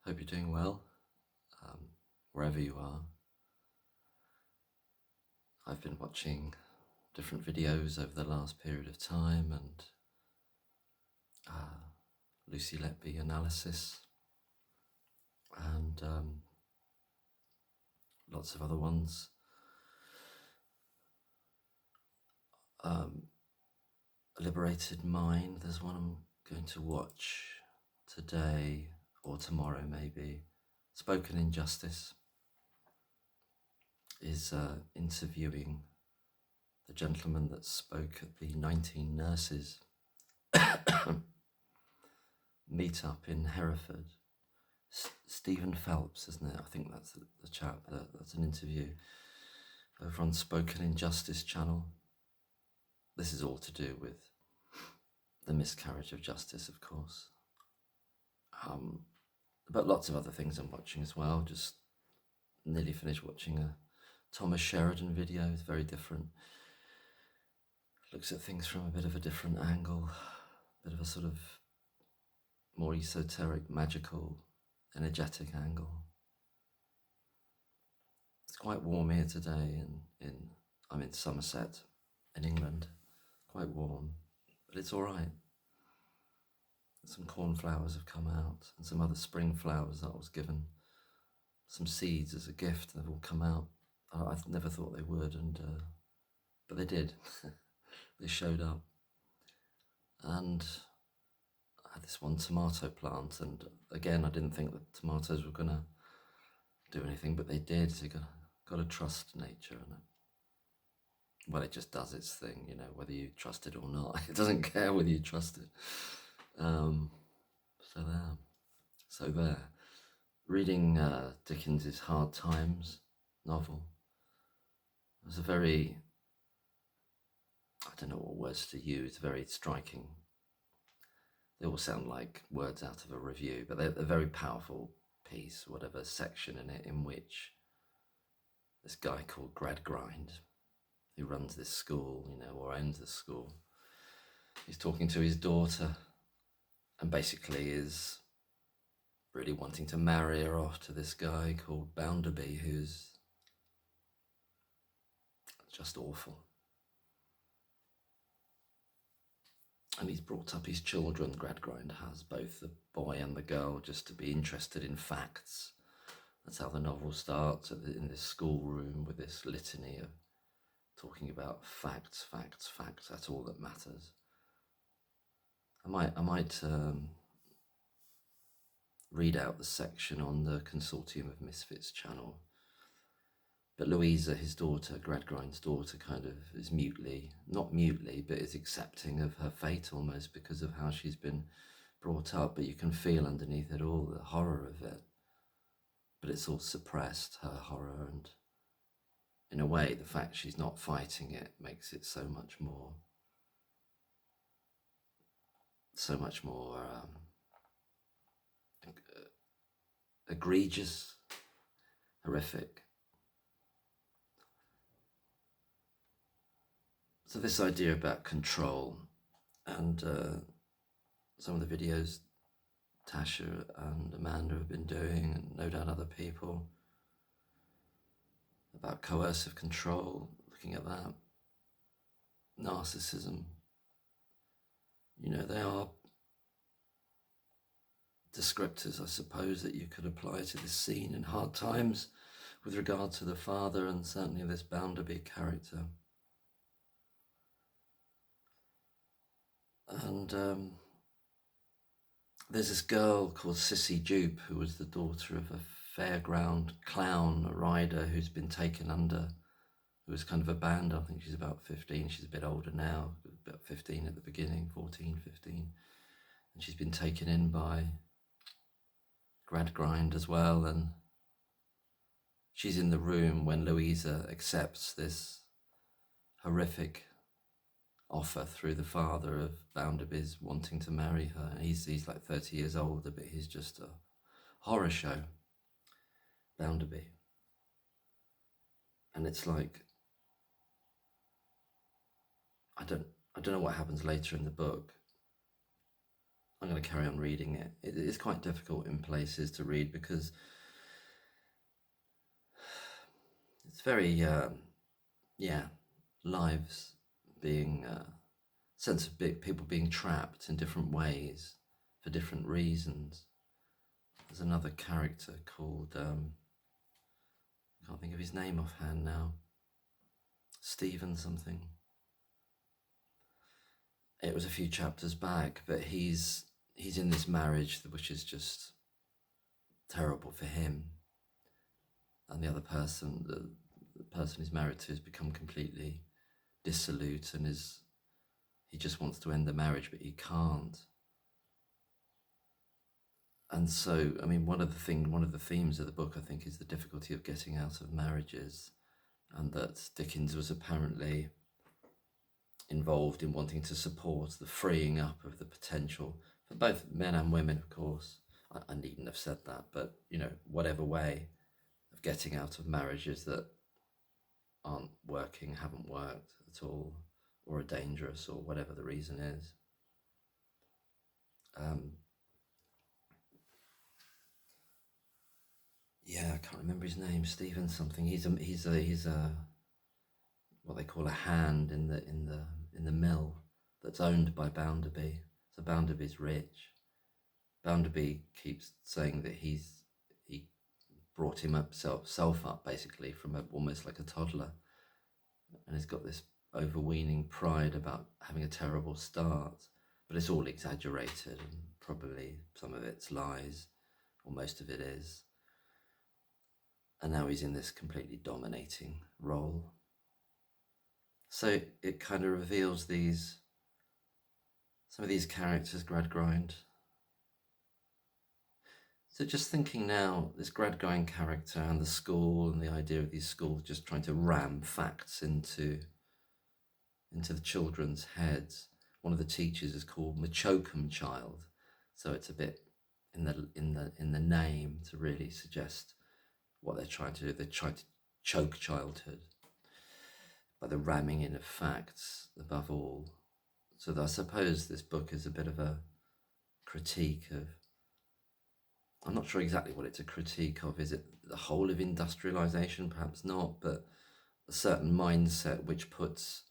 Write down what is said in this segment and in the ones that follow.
Hope you're doing well, wherever you are. I've been watching different videos over the last period of time, and Lucy Letby analysis, and lots of other ones. A Liberated Mind, there's one I'm going to watch today or tomorrow maybe. Spoken Injustice is interviewing the gentleman that spoke at the 19 Nurses meet-up in Hereford. Stephen Phelps, isn't it? I think that's the chap. That's an interview over on Spoken Injustice channel. This is all to do with the miscarriage of justice, of course. But lots of other things I'm watching as well. Just nearly finished watching a Thomas Sheridan video. It's very different. Looks at things from a bit of a different angle, a bit of a sort of more esoteric, magical, energetic angle. It's quite warm here today, I'm in Somerset, in England. Quite warm, but it's all right. Some cornflowers have come out, and some other spring flowers that I was given. Some seeds as a gift, they've all come out. I never thought they would, but they did. They showed up. And I had this one tomato plant, and again, I didn't think that tomatoes were going to do anything, but they did. So you got to trust nature, and well, it just does its thing, whether you trust it or not. It doesn't care whether you trust it. So there. Reading Dickens' Hard Times novel. It was a very, I don't know what words to use, very striking. They all sound like words out of a review, but they're a very powerful piece, whatever section in it, in which this guy called Gradgrind, who runs this school, or owns the school, he's talking to his daughter and basically is really wanting to marry her off to this guy called Bounderby, who's just awful. And he's brought up his children, Gradgrind has, both the boy and the girl, just to be interested in facts. That's how the novel starts, in this schoolroom with this litany of talking about facts. That's all that matters. I might read out the section on the Consortium of Misfits channel. But Louisa, his daughter, Gradgrind's daughter, kind of is not mutely, but is accepting of her fate almost because of how she's been brought up. But you can feel underneath it all the horror of it. But it's all suppressed, her horror, and in a way, the fact she's not fighting it makes it so much more egregious, horrific. So this idea about control, and some of the videos Tasha and Amanda have been doing, and no doubt other people, about coercive control, looking at that, narcissism, they are descriptors, I suppose, that you could apply to this scene in Hard Times with regard to the father and certainly this Bounderby character. And there's this girl called Sissy Jupe, who was the daughter of a fairground clown, a rider who's been taken under, who was kind of abandoned. I think she's about 15. She's a bit older now, about 15 at the beginning, 14, 15. And she's been taken in by Gradgrind as well. And she's in the room when Louisa accepts this horrific offer through the father of Bounderby's wanting to marry her. And he's like 30 years older, but he's just a horror show, Bounderby. And it's like, I don't know what happens later in the book. I'm going to carry on reading it. It's quite difficult in places to read because it's very, lives being, sense of people being trapped in different ways for different reasons. There's another character called, I can't think of his name offhand now, Stephen something. It was a few chapters back, but he's in this marriage which is just terrible for him, and the other person, the person he's married to, has become completely dissolute, and he just wants to end the marriage, but he can't. And so, I mean, one of the themes of the book, I think, is the difficulty of getting out of marriages, and that Dickens was apparently involved in wanting to support the freeing up of the potential for both men and women, of course. I needn't have said that, but, whatever way of getting out of marriages that aren't working, haven't worked at all, or are dangerous, or whatever the reason is. I can't remember his name. Stephen something. He's a what they call a hand in the mill that's owned by Bounderby. So Bounderby's rich. Bounderby keeps saying that he brought himself up basically from almost like a toddler, and he's got this overweening pride about having a terrible start, but it's all exaggerated, and probably some of it's lies, or most of it is. And now he's in this completely dominating role. So it kind of reveals some of these characters, Gradgrind. So just thinking now, this Gradgrind character and the school, and the idea of these schools just trying to ram facts into the children's heads. One of the teachers is called Machokum Child, so it's a bit in the name to really suggest what they're trying to do. They're trying to choke childhood by the ramming in of facts above all. So I suppose this book is a bit of a critique of, I'm not sure exactly what it's a critique of. Is it the whole of industrialization? Perhaps not, but a certain mindset which puts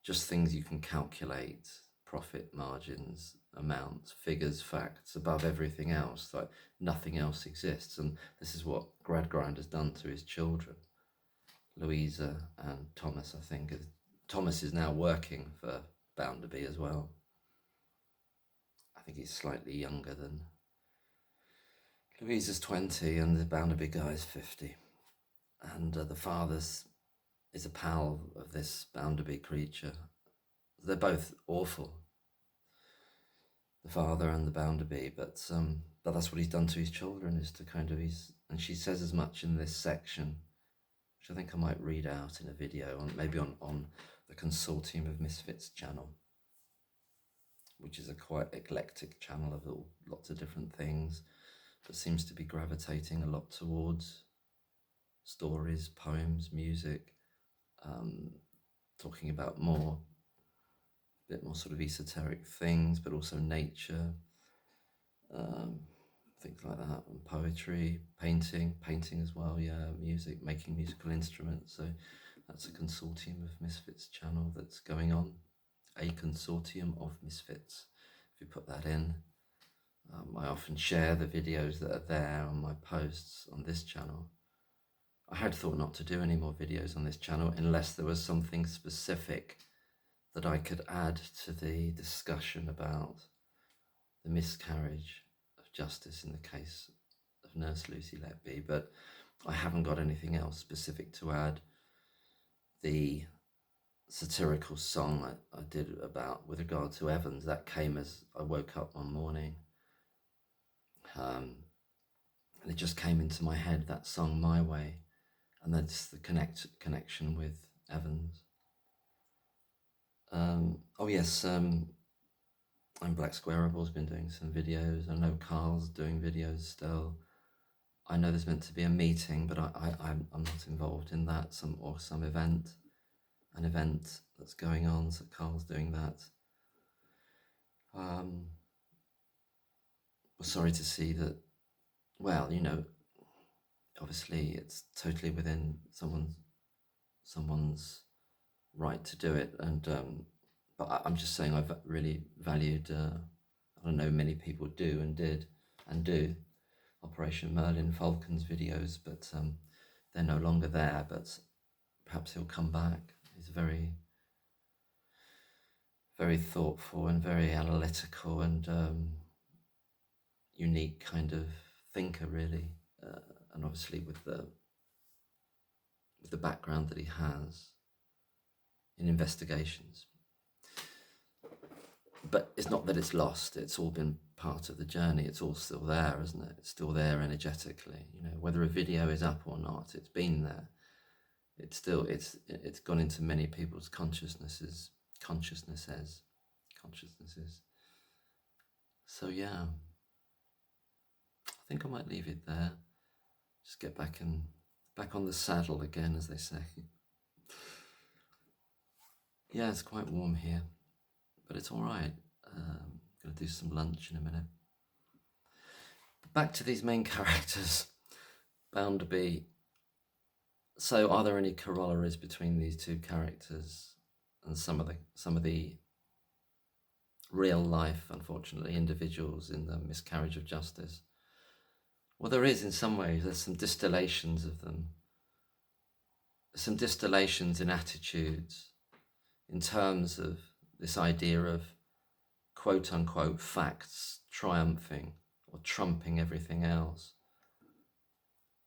just things you can calculate, profit margins, amounts, figures, facts, above everything else, like nothing else exists. And this is what Gradgrind has done to his children, Louisa and Thomas, I think. Thomas is now working for Bounderby as well. I think he's slightly younger than Louisa's 20 and the Bounderby guy is 50. And the father's is a pal of this Bounderby creature. They're both awful, the father and the Bounderby, but that's what he's done to his children, is to kind of, and she says as much in this section, which I think I might read out in a video, maybe on the Consortium of Misfits channel, which is a quite eclectic channel of lots of different things, but seems to be gravitating a lot towards stories, poems, music, talking about a bit more sort of esoteric things, but also nature, things like that, and poetry, painting as well, music, making musical instruments. So that's a Consortium of Misfits channel that's going on, a Consortium of Misfits. If you put that in, I often share the videos that are there on my posts on this channel. I had thought not to do any more videos on this channel unless there was something specific that I could add to the discussion about the miscarriage of justice in the case of Nurse Lucy Letby, but I haven't got anything else specific to add. The satirical song I did with regard to Evans, that came as I woke up one morning, and it just came into my head, that song, My Way, and that's the connection with Evans. And Black Squareable's been doing some videos. I know Carl's doing videos still. I know there's meant to be a meeting, but I'm not involved in that. Some event, that's going on. So Carl's doing that. was sorry to see that, well, obviously it's totally within someone's right to do it, and but I'm just saying I've really valued, I don't know, many people do and did and do Operation Merlin Falcon's videos, but they're no longer there, but perhaps he'll come back. He's very, very thoughtful and very analytical and unique kind of thinker, really, and obviously with the background that he has in investigations. But it's not that it's lost. It's all been part of the journey. It's all still there, isn't it? It's still there energetically. Whether a video is up or not, it's been there. It's gone into many people's consciousnesses. So yeah, I think I might leave it there. Just get back on the saddle again, as they say. Yeah, it's quite warm here, but it's all right. I'm going to do some lunch in a minute. But back to these main characters, bound to be. So, are there any corollaries between these two characters and some of the real life, unfortunately, individuals in the miscarriage of justice? Well, there is in some ways. There's some distillations of them. Some distillations in attitudes, in terms of this idea of quote unquote facts triumphing or trumping everything else.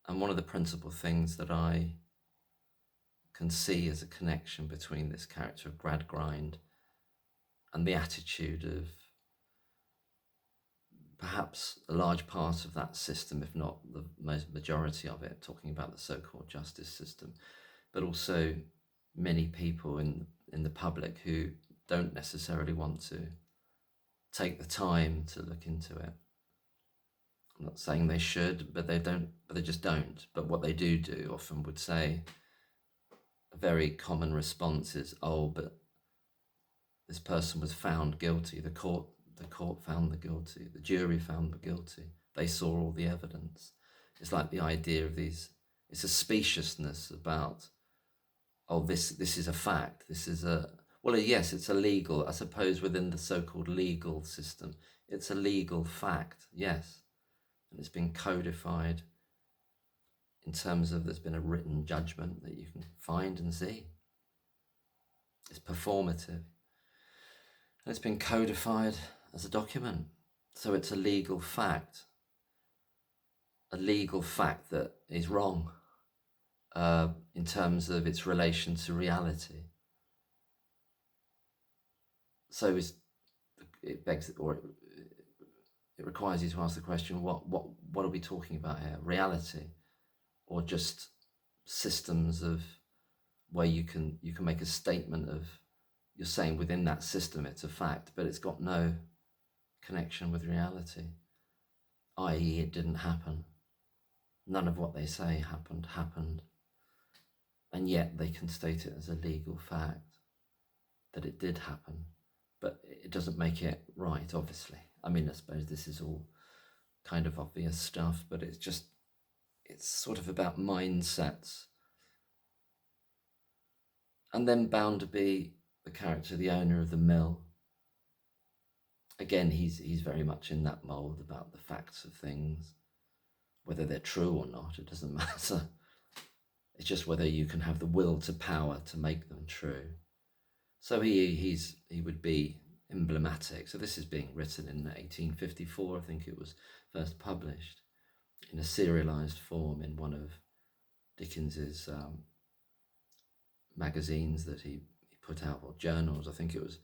And one of the principal things that I can see as a connection between this character of Gradgrind and the attitude of perhaps a large part of that system, if not the majority of it, talking about the so-called justice system, but also many people in the public who don't necessarily want to take the time to look into it. I'm not saying they should, but they don't. But they just don't. But what they do often would say, a very common response is, "Oh, but this person was found guilty. The court found the guilty. The jury found the guilty. They saw all the evidence." It's like the idea of these. It's a speciousness about, oh, this is a fact. This is a, well, yes, it's a legal, I suppose within the so-called legal system, it's a legal fact, yes. And it's been codified in terms of there's been a written judgment that you can find and see. It's performative. And it's been codified as a document. So it's a legal fact that is wrong in terms of its relation to reality. So it begs, or it requires you to ask the question: what are we talking about here? Reality, or just systems of where you can make a statement of, you're saying within that system it's a fact, but it's got no connection with reality, i.e. it didn't happen. None of what they say happened, and yet they can state it as a legal fact that it did happen, but it doesn't make it right, obviously. I mean, I suppose this is all kind of obvious stuff, but it's sort of about mindsets. And then bound to be the character, the owner of the mill. Again, he's very much in that mold about the facts of things, whether they're true or not, it doesn't matter. It's just whether you can have the will to power to make them true. So he would be emblematic. So this is being written in 1854, I think it was first published in a serialized form in one of Dickens's magazines that he put out, or journals. I think it was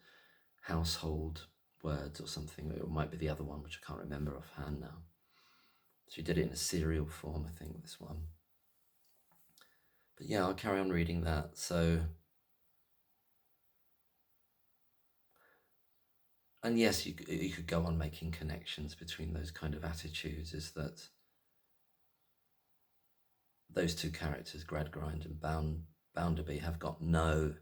Household Words or something. It might be the other one, which I can't remember offhand now. So he did it in a serial form, I think, this one. But yeah, I'll carry on reading that. So, and yes, you could go on making connections between those kind of attitudes, is that those two characters, Gradgrind and Bounderby, have got no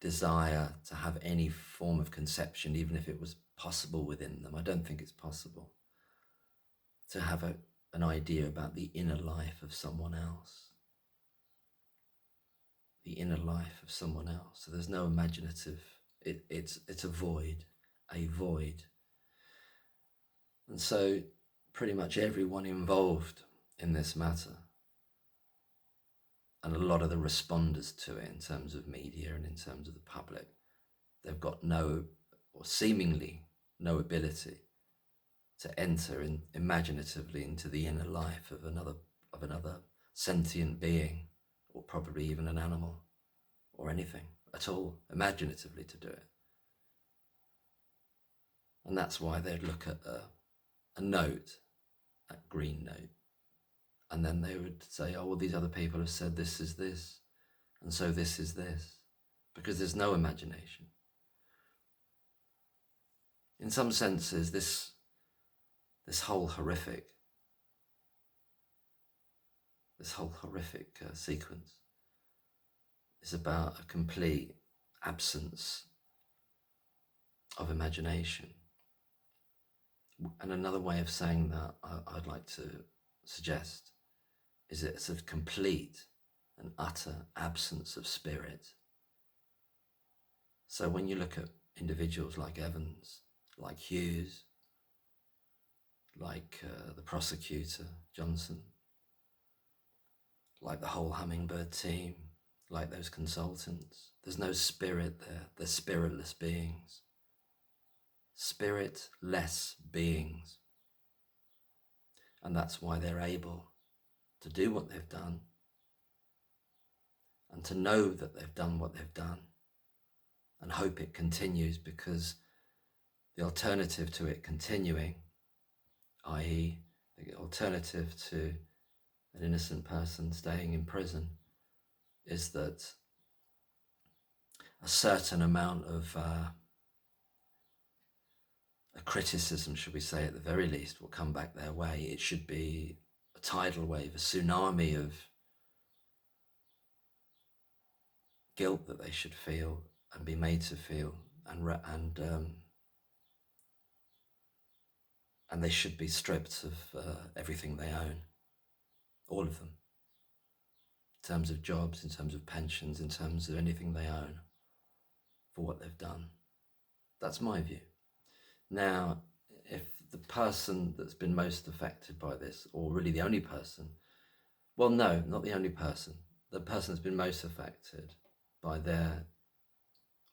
desire to have any form of conception, even if it was possible within them. I don't think it's possible to have an idea about the inner life of someone else. The inner life of someone else. So there's no imaginative, it's a void. And so pretty much everyone involved in this matter, and a lot of the responders to it in terms of media and in terms of the public, they've got no, or seemingly no, ability to enter imaginatively into the inner life of another sentient being, or probably even an animal, or anything at all, imaginatively to do it. And that's why they'd look at a note, a green note, and then they would say, oh, well, these other people have said this is this, and so this is this, because there's no imagination. In some senses, this whole horrific sequence is about a complete absence of imagination. And another way of saying that I'd like to suggest is it's a complete and utter absence of spirit. So when you look at individuals like Evans, like Hughes, like the prosecutor, Johnson, like the whole Hummingbird team, like those consultants, there's no spirit there. They're spiritless beings. Spiritless beings. And that's why they're able to do what they've done, and to know that they've done what they've done, and hope it continues, because the alternative to it continuing, i.e. the alternative to an innocent person staying in prison, is that a certain amount of a criticism, should we say, at the very least, will come back their way. It should be a tidal wave, a tsunami of guilt that they should feel and be made to feel, and they should be stripped of everything they own, all of them, in terms of jobs, in terms of pensions, in terms of anything they own, for what they've done. That's my view. Now, if the person that's been most affected by this, or really the only person, well, no, not the only person, the person that's been most affected by their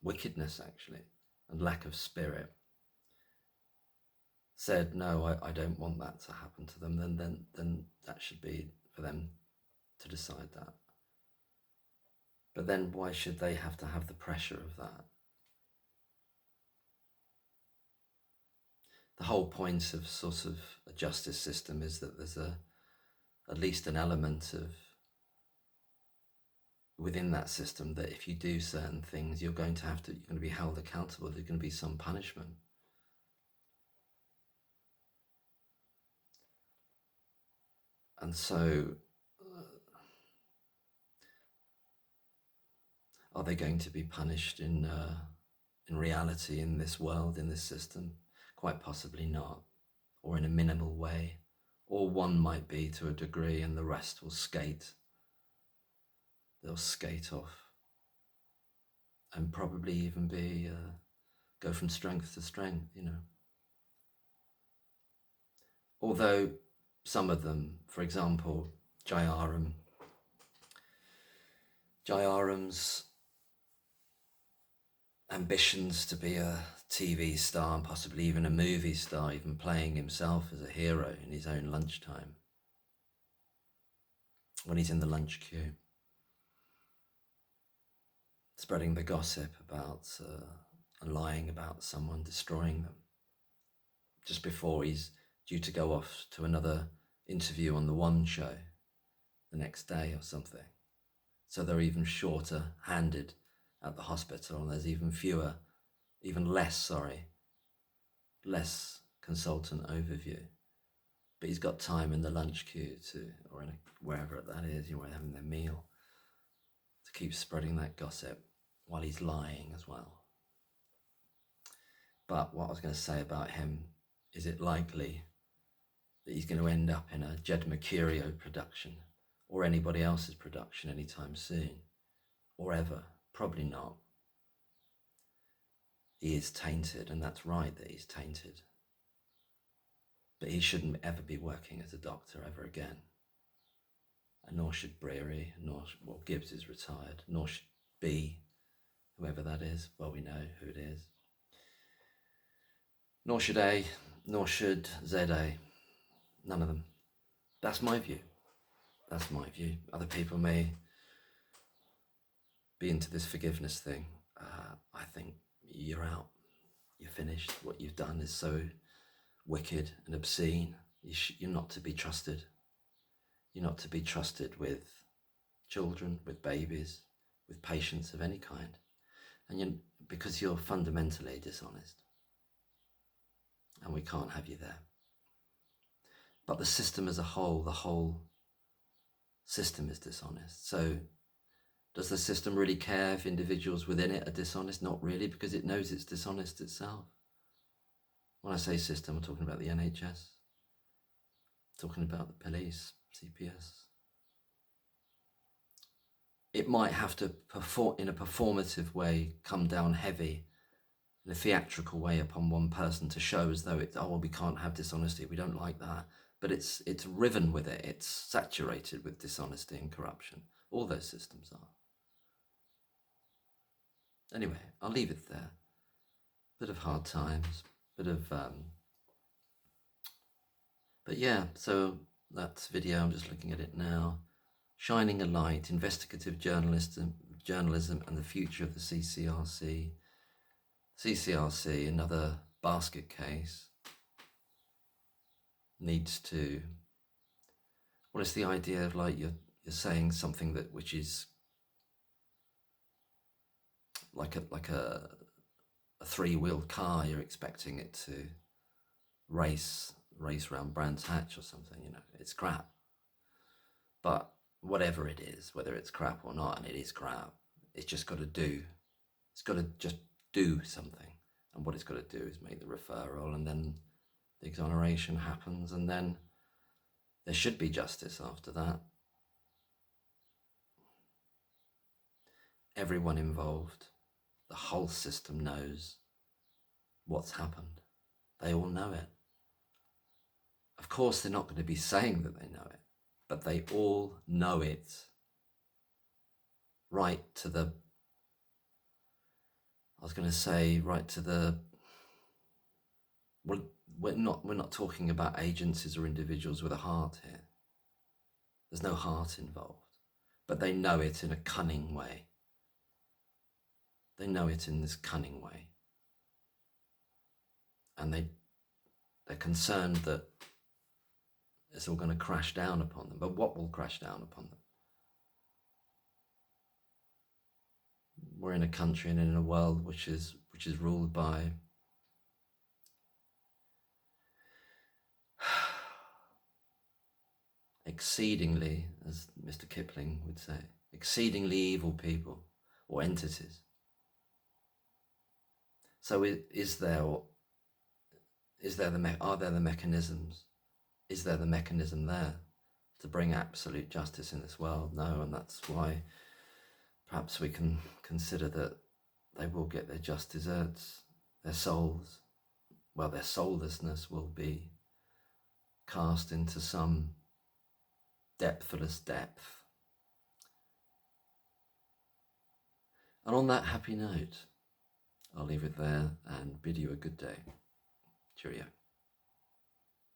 wickedness, actually, and lack of spirit, said, no, I don't want that to happen to them, then that should be for them to decide that. But then why should they have to have the pressure of that? The whole point of sort of a justice system is that there's at least an element of, within that system, that if you do certain things, you're going to be held accountable. There's going to be some punishment. And so, are they going to be punished in reality, in this world, in this system? Quite possibly not, or in a minimal way, or one might be to a degree, and the rest will skate. They'll skate off, and probably even go from strength to strength, you know. Although some of them, for example, Jayaram's ambitions to be a TV star and possibly even a movie star, even playing himself as a hero in his own lunchtime, when he's in the lunch queue, spreading the gossip about and lying about someone, destroying them, just before he's due to go off to another interview on the One Show the next day or something. So they're even shorter handed at the hospital, and there's less consultant overview. But he's got time in the lunch queue or in wherever that is, having their meal, to keep spreading that gossip. while he's lying as well. But what I was going to say about him, is it likely that he's going to end up in a Jed Mercurio production or anybody else's production anytime soon or ever? Probably not. He is tainted, and that's right that he's tainted. But he shouldn't ever be working as a doctor ever again. And nor should Breary, Gibbs is retired, nor should B, whoever that is. Well, we know who it is. Nor should A, nor should ZA. None of them. That's my view. That's my view. Other people may be into this forgiveness thing. I think you're out. You're finished. What you've done is so wicked and obscene. You're not to be trusted. You're not to be trusted with children, with babies, with patients of any kind. And because you're fundamentally dishonest. And we can't have you there. But the system as a whole, the whole system is dishonest. So does the system really care if individuals within it are dishonest? Not really, because it knows it's dishonest itself. When I say system, I'm talking about the NHS, talking about the police, CPS. It might have to perform in a performative way, come down heavy, in a theatrical way upon one person to show as though it's, oh, well, we can't have dishonesty, we don't like that. But it's riven with it, it's saturated with dishonesty and corruption. All those systems are. Anyway, I'll leave it there. Bit of hard times, bit of, but yeah, so that's video, I'm just looking at it now. Shining a Light, Investigative Journalism and the Future of the CCRC. CCRC, another basket case, needs to, well, it's the idea of like you're saying something which is like a three-wheeled car. You're expecting it to race around Brands Hatch or something. It's crap. But whatever it is, whether it's crap or not, and it is crap, it's just got to do. It's got to just do something. And what it's got to do is make the referral, and then the exoneration happens, and then there should be justice after that. Everyone involved, the whole system knows what's happened. They all know it. Of course, they're not going to be saying that they know it, but they all know it right to the, well, we're not talking about agencies or individuals with a heart here. There's no heart involved, but they know it in a cunning way. They know it in this cunning way. And they're concerned that it's all going to crash down upon them. But what will crash down upon them? We're in a country and in a world which is ruled by exceedingly, as Mr. Kipling would say, exceedingly evil people or entities. So are there the mechanisms? Is there the mechanism there to bring absolute justice in this world? No, and that's why perhaps we can consider that they will get their just deserts, their souls. Well, their soullessness will be cast into some depthless depth. And on that happy note, I'll leave it there and bid you a good day. Cheerio.